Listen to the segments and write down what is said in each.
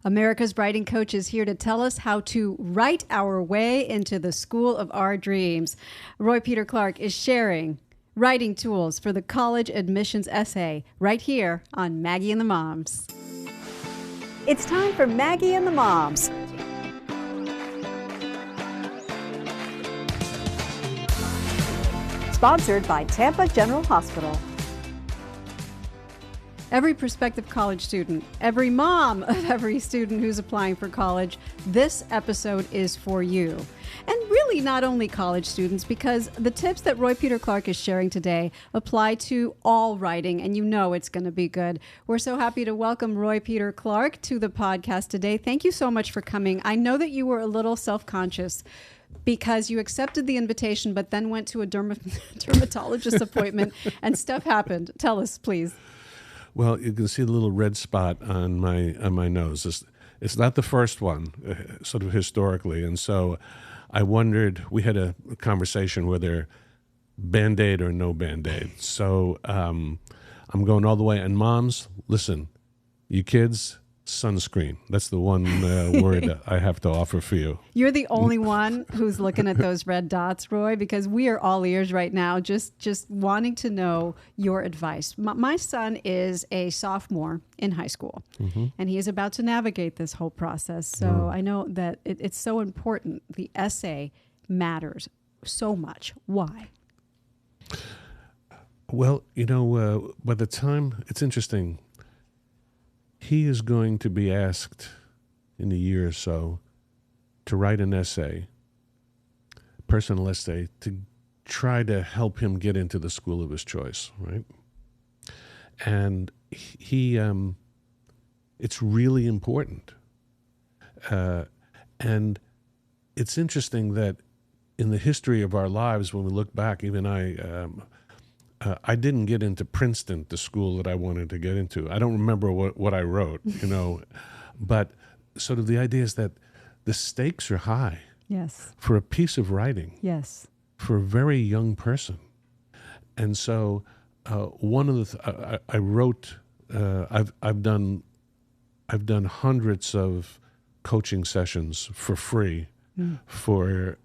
America's Writing Coach is here to tell us how to write our way into the school of our dreams. Roy Peter Clark is sharing writing tools for the college admissions essay right here on Maggie and the Moms. It's time for Maggie and the Moms. Sponsored by Tampa General Hospital. Every prospective college student, every mom of every student who's applying for college, this episode is for you. And really not only college students, because the tips that Roy Peter Clark is sharing today apply to all writing, and you know it's going to be good. We're so happy to welcome Roy Peter Clark to the podcast today. Thank you so much for coming. I know that you were a little self-conscious because you accepted the invitation, but then went to a dermatologist appointment and stuff happened. Tell us, please. Well, you can see the little red spot on my nose. It's not the first one, sort of historically. And so I wondered, we had a conversation whether Band-Aid or no Band-Aid. So I'm going all the way. And moms, listen, you kids, sunscreen. That's the one word I have to offer for you. You're the only one who's looking at those red dots, Roy, because we are all ears right now, just wanting to know your advice. My son is a sophomore in high school, and he is about to navigate this whole process. So I know that it's so important. The essay matters so much. Why? Well, by the time, it's interesting, he is going to be asked in a year or so to write an essay, personal essay, to try to help him get into the school of his choice, right? And he, it's really important. And it's interesting that in the history of our lives, when we look back, even I didn't get into Princeton, the school that I wanted to get into. I don't remember what I wrote, but sort of the idea is that the stakes are high. Yes. For a piece of writing. Yes. For a very young person. And so one of the I wrote. I've done hundreds of coaching sessions for free for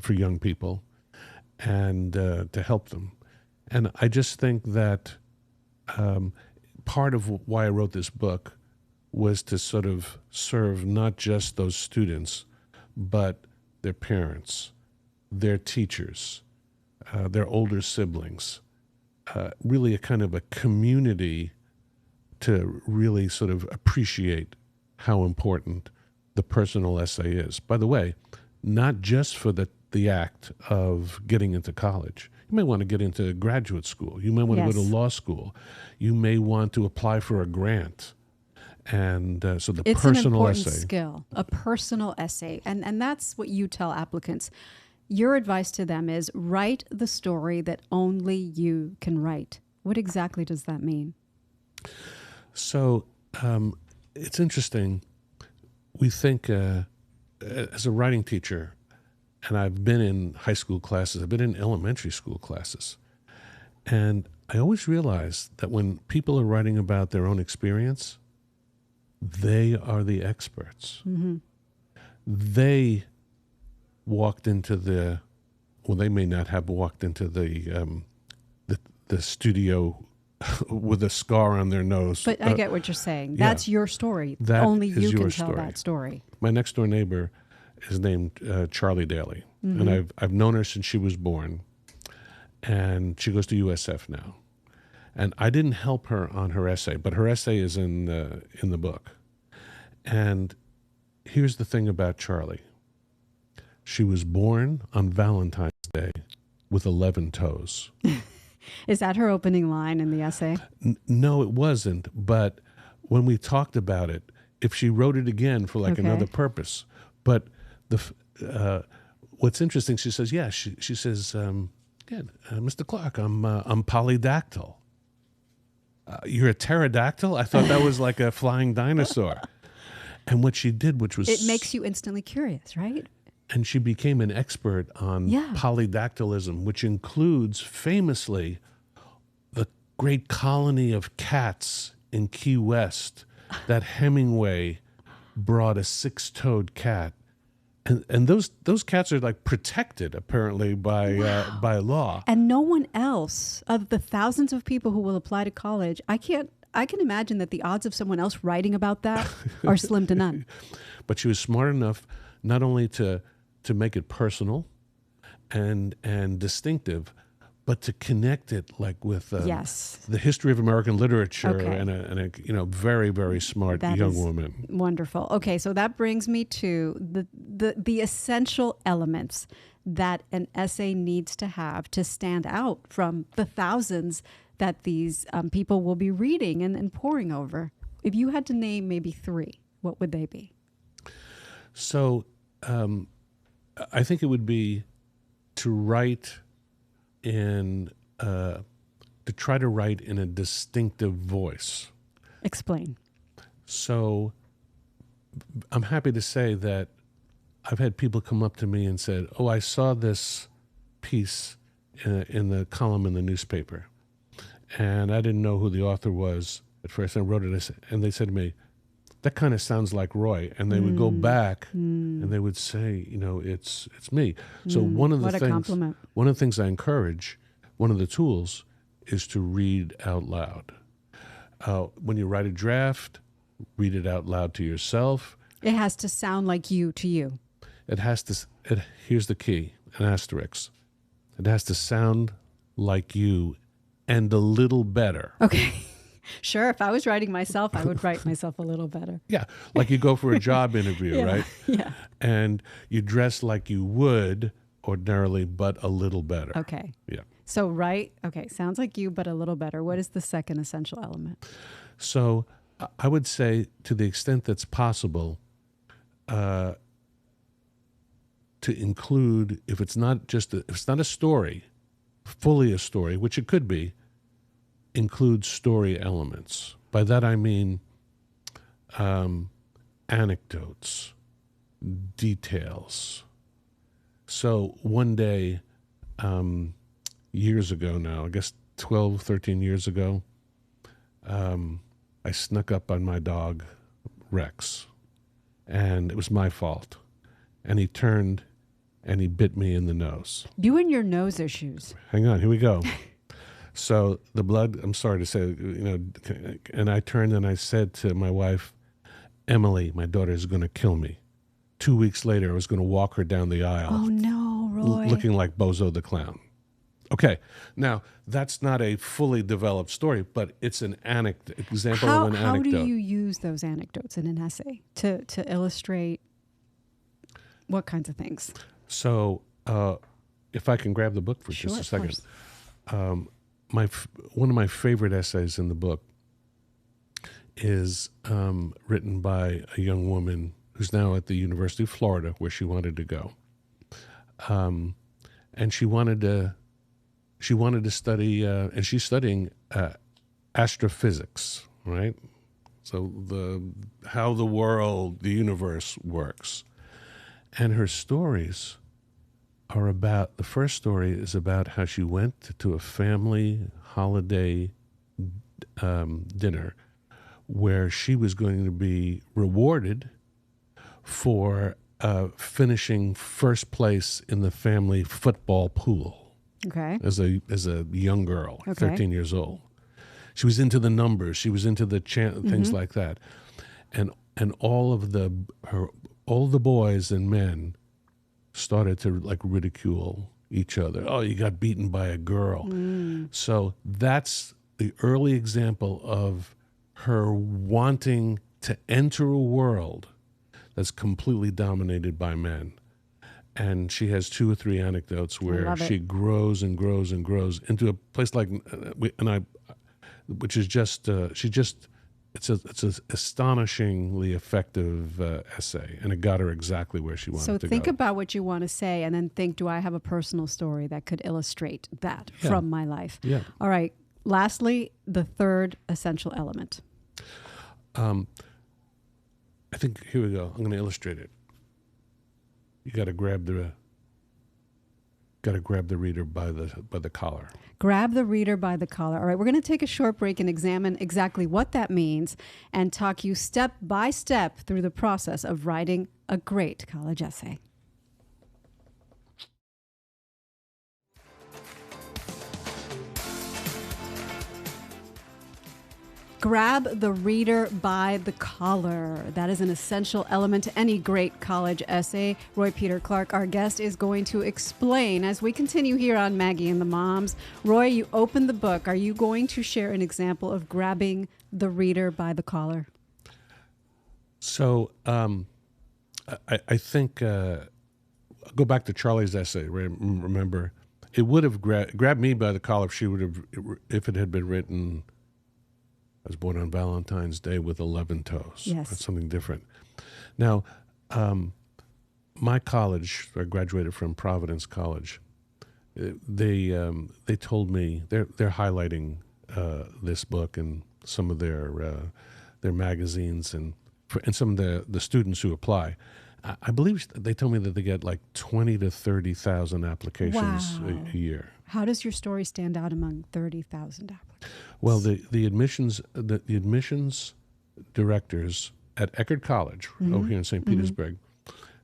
young people. And to help them. And I just think that part of why I wrote this book was to sort of serve not just those students, but their parents, their teachers, their older siblings, really a kind of a community to really sort of appreciate how important the personal essay is. By the way, not just for the act of getting into college. You may want to get into graduate school. You may want to go to law school. You may want to apply for a grant. And so it's personal an important essay. Skill, a personal essay. And that's what you tell applicants. Your advice to them is write the story that only you can write. What exactly does that mean? So it's interesting. We think as a writing teacher, and I've been in high school classes, I've been in elementary school classes. And I always realize that when people are writing about their own experience, they are the experts. Mm-hmm. They walked into they may not have walked into the studio with a scar on their nose. But I get what you're saying. That's your story. That only is you your can story. tell that story. My next door neighbor is named Charlie Daly, and I've known her since she was born, and she goes to USF now. And I didn't help her on her essay, but her essay is in the book. And here's the thing about Charlie: she was born on Valentine's Day with 11 toes. Is that her opening line in the essay? No, it wasn't. But when we talked about it, if she wrote it again for another purpose, but what's interesting, she says, she says, Mr. Clark, I'm polydactyl. You're a pterodactyl? I thought that was like a flying dinosaur. And what she did, which was... It makes you instantly curious, right? And she became an expert on polydactylism, which includes, famously, the great colony of cats in Key West that Hemingway brought a six-toed cat, and those cats are like protected apparently by law. And no one else of the thousands of people who will apply to college, I can imagine that the odds of someone else writing about that are slim to none. But she was smart enough not only to make it personal and distinctive, but to connect it like with the history of American literature, and a very, very smart young woman. Wonderful. Okay, so that brings me to the essential elements that an essay needs to have to stand out from the thousands that these people will be reading and poring over. If you had to name maybe 3, what would they be? So I think it would be to write to try to write in a distinctive voice. Explain. So I'm happy to say that I've had people come up to me and said, "Oh, I saw this piece in the column in the newspaper, and I didn't know who the author was at first. I wrote it, and they said to me, that kind of sounds like Roy." And they would go back and they would say, it's me. So one of the things I encourage, one of the tools, is to read out loud. When you write a draft, read it out loud to yourself. It has to sound like you to you. It has to. Here's the key: an asterisk. It has to sound like you, and a little better. Okay. Sure, if I was writing myself, I would write myself a little better. Yeah, like you go for a job interview, right? Yeah. And you dress like you would ordinarily, but a little better. Okay. Yeah. So, sounds like you, but a little better. What is the second essential element? So I would say, to the extent that's possible, to include, if it's not a story, fully a story, which it could be, include story elements. By that I mean anecdotes, details. So one day, years ago now, I guess 12, 13 years ago, I snuck up on my dog, Rex, and it was my fault. And he turned and he bit me in the nose. You and your nose issues. Hang on, here we go. So the blood, I'm sorry to say, and I turned and I said to my wife, "Emily, my daughter is going to kill me." 2 weeks later, I was going to walk her down the aisle. Oh no, Roy. Looking like Bozo the Clown. Okay, now that's not a fully developed story, but it's an example of an anecdote. How do you use those anecdotes in an essay to illustrate what kinds of things? So if I can grab the book for just a second. One of my favorite essays in the book is written by a young woman who's now at the University of Florida, where she wanted to go, and she wanted to study, and she's studying astrophysics, right? So how the world, the universe works, and her stories are about, the first story is about how she went to a family holiday dinner where she was going to be rewarded for finishing first place in the family football pool. Okay. As a young girl, 13 years old. She was into the numbers. She was into the things like that. And all the boys and men started to like ridicule each other. "Oh, you got beaten by a girl." So that's the early example of her wanting to enter a world that's completely dominated by men. And she has 2 or 3 anecdotes where she grows and grows and grows into a place like, which is just, it's an astonishingly effective essay, and it got her exactly where she wanted to go. So think about what you want to say, and then think, do I have a personal story that could illustrate that from my life? Yeah. All right. Lastly, the third essential element. I think, here we go. I'm going to illustrate it. You got to grab got to grab the reader by the collar. Grab the reader by the collar. All right, we're going to take a short break and examine exactly what that means and talk you step by step through the process of writing a great college essay. Grab the reader by the collar. That is an essential element to any great college essay. Roy Peter Clark, our guest, is going to explain as we continue here on Maggie and the Moms. Roy, you opened the book. Are you going to share an example of grabbing the reader by the collar? So I think, go back to Charlie's essay, remember, it would have grabbed me by the collar if it had been written, I was born on Valentine's Day with 11 toes. Yes. That's something different. Now, my college, I graduated from Providence College. They told me they're highlighting this book in some of their magazines and some of the students who apply. I believe they told me that they get like 20 to 30,000 applications a year. How does your story stand out among 30,000 applicants? Well, the admissions directors at Eckerd College over here in St. Petersburg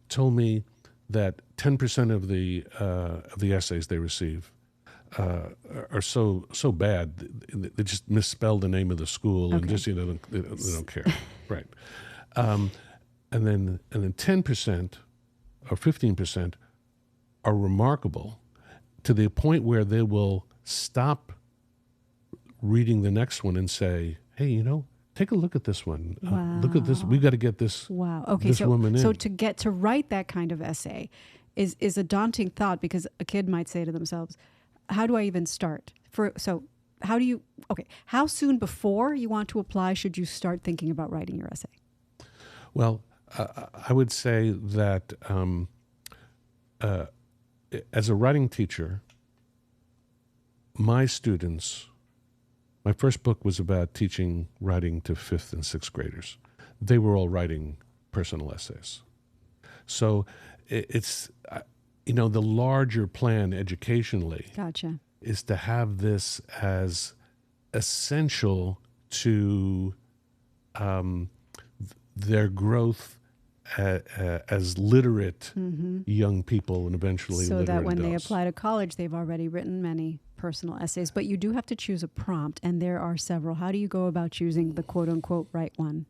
told me that 10% of the essays they receive are so bad they just misspell the name of the school and just they don't care, right? And then 10% or 15% are remarkable to the point where they will stop reading the next one and say, hey, take a look at this one. Look at this. We've got to get this, Okay, this woman in. So to get to write that kind of essay is a daunting thought, because a kid might say to themselves, how do I even start? How soon before you want to apply should you start thinking about writing your essay? Well, I would say that as a writing teacher, my first book was about teaching writing to 5th and 6th graders. They were all writing personal essays. So it's, the larger plan educationally is to have this as essential to their growth as literate young people and eventually so literate that when adults. they apply to college, they've already written many personal essays. But you do have to choose a prompt, and there are several. How do you go about choosing the quote-unquote right one?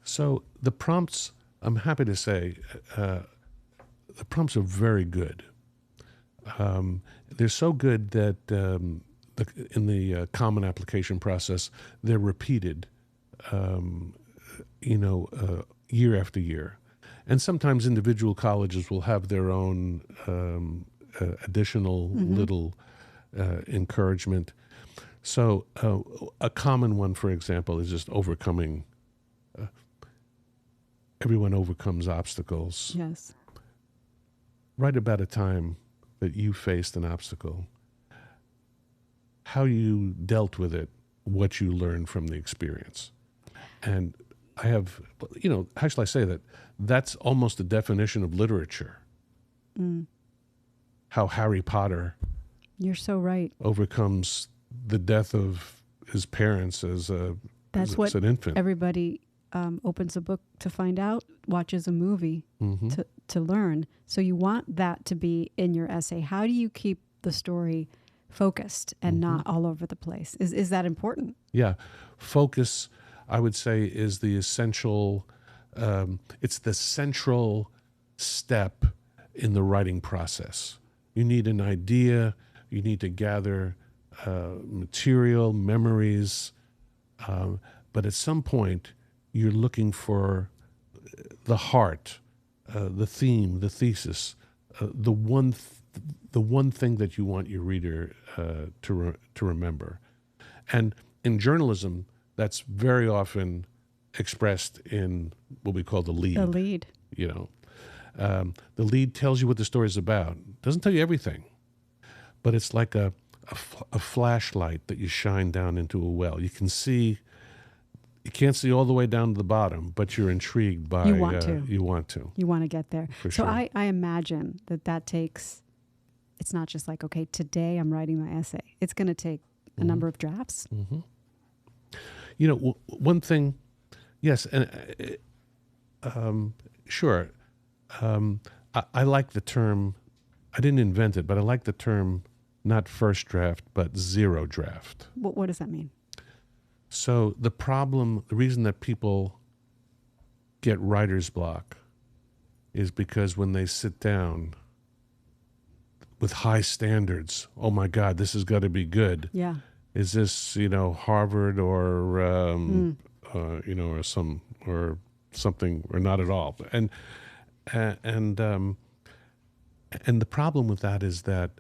So the prompts, I'm happy to say, the prompts are very good. They're so good that in the common application process, they're repeated, year after year. And sometimes individual colleges will have their own additional little encouragement. So a common one, for example, is just overcoming. Everyone overcomes obstacles. Yes. Write about a time that you faced an obstacle, how you dealt with it, what you learned from the experience. And I have, how shall I say that? That's almost the definition of literature. How Harry Potter You're so right. overcomes the death of his parents as an infant. Everybody opens a book to find out, watches a movie to learn. So you want that to be in your essay. How do you keep the story focused and not all over the place? Is that important? Yeah. Focus, I would say, is the essential, it's the central step in the writing process. You need an idea, you need to gather material, memories, but at some point you're looking for the heart, the theme, the thesis, the one thing that you want your reader to remember. And in journalism, that's very often expressed in what we call the lead. The lead. The lead tells you what the story is about. Doesn't tell you everything, but it's like a flashlight that you shine down into a well. You can't see all the way down to the bottom, but you're intrigued by. You want to. You want to. You want to get there. For so sure. I imagine that takes It's not just like, okay, today I'm writing my essay. It's going to take a number of drafts. Mm-hmm. You know, one thing, yes, and sure. I like the term, I didn't invent it, but I like the term not first draft, but zero draft. What does that mean? So the reason that people get writer's block is because when they sit down with high standards, oh my God, this has got to be good. Yeah. Is this, Harvard or, or something, or not at all? And the problem with that is that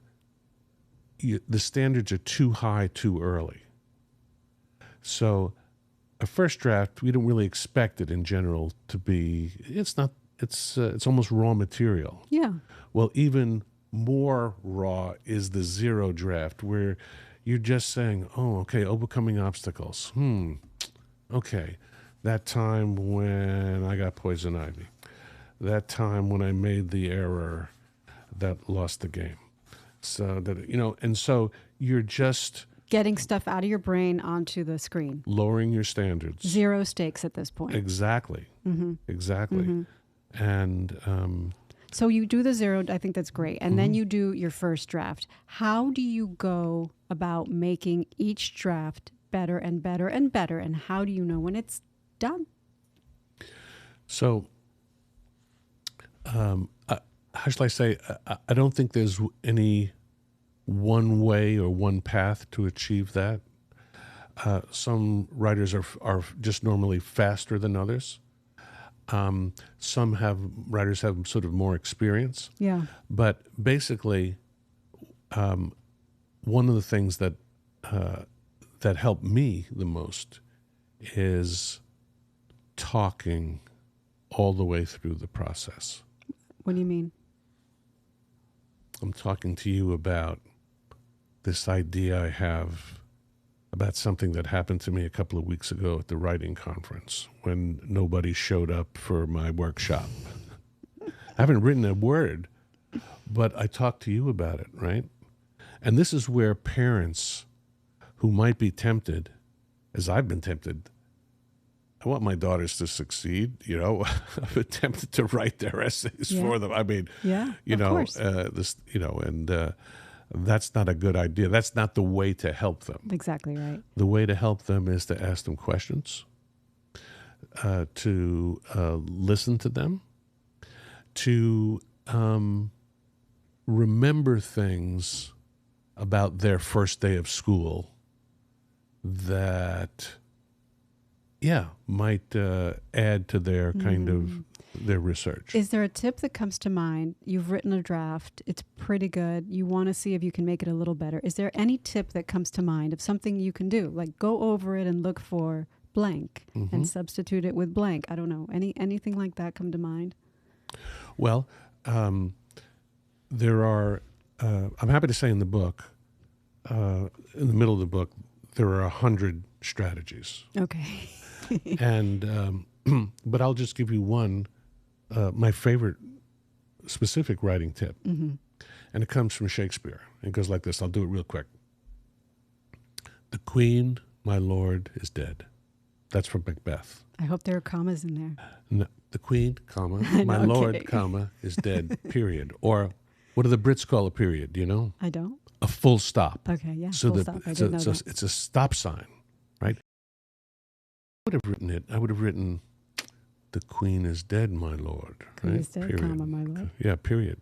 the standards are too high too early. So a first draft, we don't really expect it in general to be, it's almost raw material. Yeah. Well, even more raw is the zero draft, where you're just saying, oh, okay, overcoming obstacles. Okay, that time when I got poison ivy, that time when I made the error that lost the game. So that, and so you're just getting stuff out of your brain onto the screen. Lowering your standards. Zero stakes at this point. Exactly. Mm-hmm. Exactly. Mm-hmm. And so you do the zero, I think that's great. And then you do your first draft. How do you go about making each draft better and better and better? And how do you know when it's done? So, how shall I say, I don't think there's any one way or one path to achieve that. Some writers are just normally faster than others. Some writers have sort of more experience. Yeah. But basically, one of the things that helped me the most is talking all the way through the process. What do you mean? I'm talking to you about this idea I have about something that happened to me a couple of weeks ago at the writing conference when nobody showed up for my workshop. I haven't written a word, but I talked to you about it, right? And this is where parents who might be tempted, as I've been tempted, I want my daughters to succeed, I've been tempted to write their essays for them. I mean, that's not a good idea. That's not the way to help them. Exactly right. The way to help them is to ask them questions, to listen to them, to remember things about their first day of school that, might add to their kind of their research. Is there a tip that comes to mind? You've written a draft. It's pretty good. You want to see if you can make it a little better. Is there any tip that comes to mind of something you can do? Like go over it and look for blank and substitute it with blank. I don't know. Anything like that come to mind? Well, there are, I'm happy to say in the book, in the middle of the book, there are 100 strategies. Okay. And, but I'll just give you one, my favorite specific writing tip. And it comes from Shakespeare. It goes like this. I'll do it real quick. The queen, my lord, is dead. That's from Macbeth. I hope there are commas in there. No, the queen, comma, my lord, comma, is dead, period. Or what do the Brits call a period, do you know? I don't. A full stop. Okay, yeah, so full stop. I didn't know that. It's a stop sign, right? I would have written it. I would have written, the queen is dead, my lord. Queen right? is dead, period. comma, my lord. Yeah, period.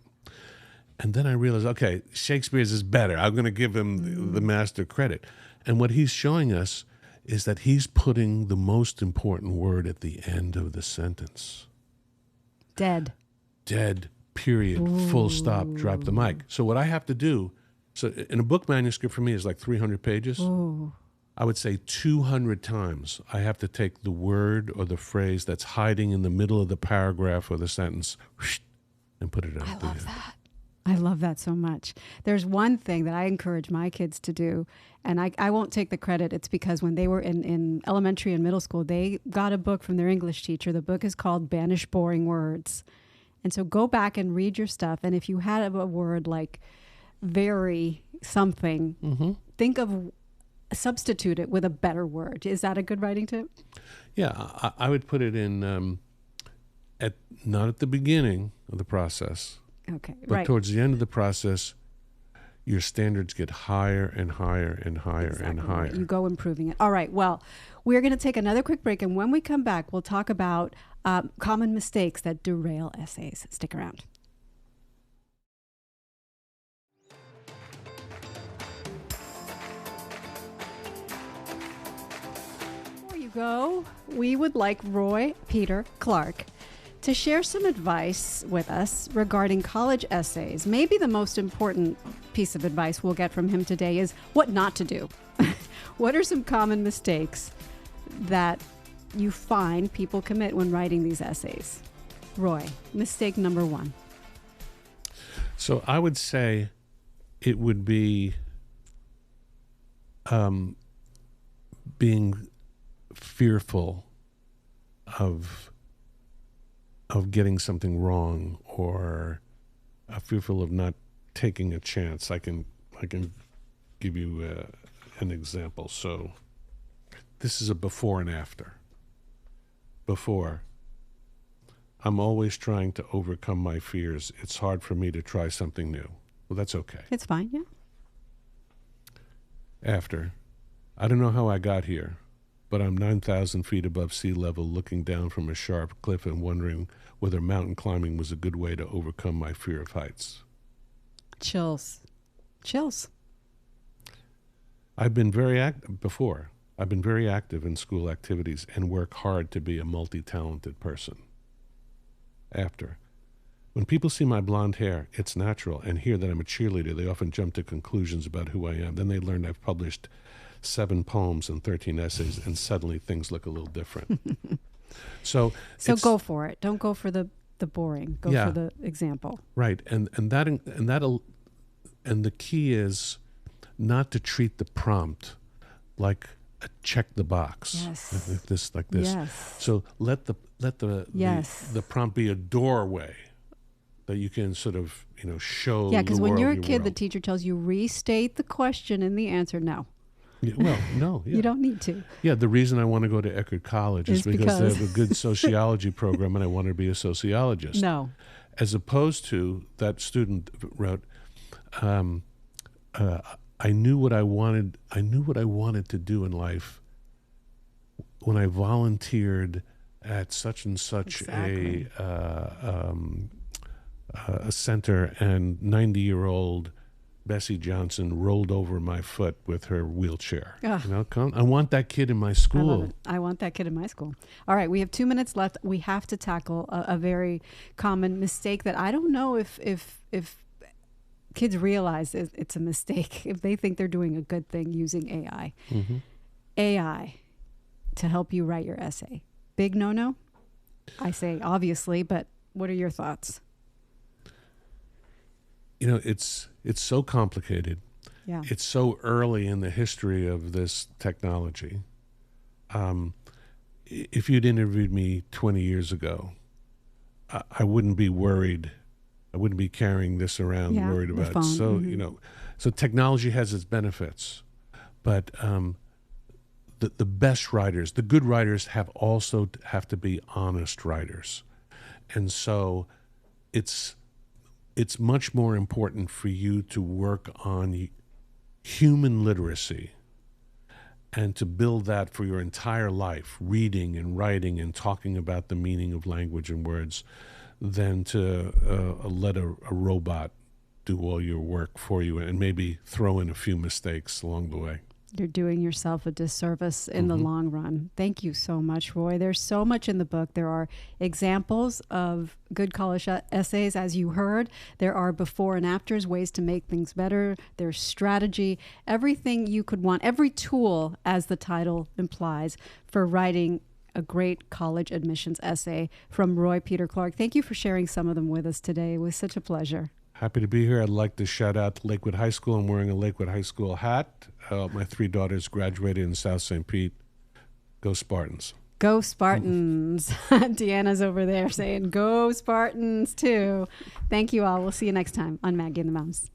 And then I realized, okay, Shakespeare's is better. I'm going to give him the master credit. And what he's showing us is that he's putting the most important word at the end of the sentence. Dead. Dead, period, full stop, drop the mic. So what I have to do, so in a book manuscript for me is like 300 pages. Ooh. I would say 200 times I have to take the word or the phrase that's hiding in the middle of the paragraph or the sentence and put it out. I love that. I love that so much. There's one thing that I encourage my kids to do, and I won't take the credit. It's because when they were in elementary and middle school, they got a book from their English teacher. The book is called Banish Boring Words. And so go back and read your stuff. And if you had a word like very something, Mm-hmm. think of substitute it with a better word. Is that a good writing tip? Yeah, I would put it in not at the beginning of the process, Okay, but right. towards the end of the process, your standards get higher and higher and higher and Exactly higher. right. You go improving it. All right. Well, we're going to take another quick break. And when we come back, we'll talk about common mistakes that derail essays. Stick around. Before you go, we would like Roy Peter Clark to share some advice with us regarding college essays. Maybe the most important piece of advice we'll get from him today is what not to do. What are some common mistakes that you find people commit when writing these essays? Roy, mistake number one. So I would say it would be being fearful of getting something wrong, or fearful of not taking a chance. I can give you an example. So this is a before and after. Before, I'm always trying to overcome my fears. It's hard for me to try something new. Well, that's okay. It's fine, yeah. After, I don't know how I got here, but I'm 9,000 feet above sea level, looking down from a sharp cliff and wondering whether mountain climbing was a good way to overcome my fear of heights. Chills. Chills. I've been very active in school activities and work hard to be a multi-talented person. After, when people see my blonde hair, it's natural, and hear that I'm a cheerleader, they often jump to conclusions about who I am. Then they learn I've published 7 poems and 13 essays, and suddenly things look a little different. So go for it. Don't go for the boring. Go for the example. Right, and the key is not to treat the prompt like a check the box. Yes. Like this. Yes. So let the prompt be a doorway that you can sort of show. Yeah, because the when world you're a your kid, world. the teacher tells you restate the question and the answer. No. Yeah, well, no, yeah. You don't need to. Yeah, the reason I want to go to Eckerd College is because they have a good sociology program, and I want to be a sociologist. No. As opposed to that student wrote, I knew what I wanted. I knew what I wanted to do in life when I volunteered at such and such Exactly. a center, and 90-year-old Bessie Johnson rolled over my foot with her wheelchair. I want that kid in my school. I love it. I want that kid in my school. All right, we have 2 minutes left. We have to tackle a very common mistake that I don't know if kids realize it's a mistake if they think they're doing a good thing using AI. Mm-hmm. AI to help you write your essay. Big no-no? I say obviously, but what are your thoughts? It's so complicated. Yeah. It's so early in the history of this technology. If you'd interviewed me 20 years ago, I wouldn't be worried. I wouldn't be carrying this around worried about phone. it. So, Mm-hmm. So technology has its benefits, but the best writers, the good writers have to be honest writers. And so it's much more important for you to work on human literacy and to build that for your entire life, reading and writing and talking about the meaning of language and words, than to let a robot do all your work for you and maybe throw in a few mistakes along the way. You're doing yourself a disservice in the long run. Thank you so much, Roy. There's so much in the book. There are examples of good college essays, as you heard. There are before and afters, ways to make things better. There's strategy, everything you could want, every tool, as the title implies, for writing a great college admissions essay from Roy Peter Clark. Thank you for sharing some of them with us today. It was such a pleasure. Happy to be here. I'd like to shout out to Lakewood High School. I'm wearing a Lakewood High School hat. My 3 daughters graduated in South St. Pete. Go Spartans. Go Spartans. Deanna's over there saying, go Spartans too. Thank you all. We'll see you next time on Maggie and the Moms.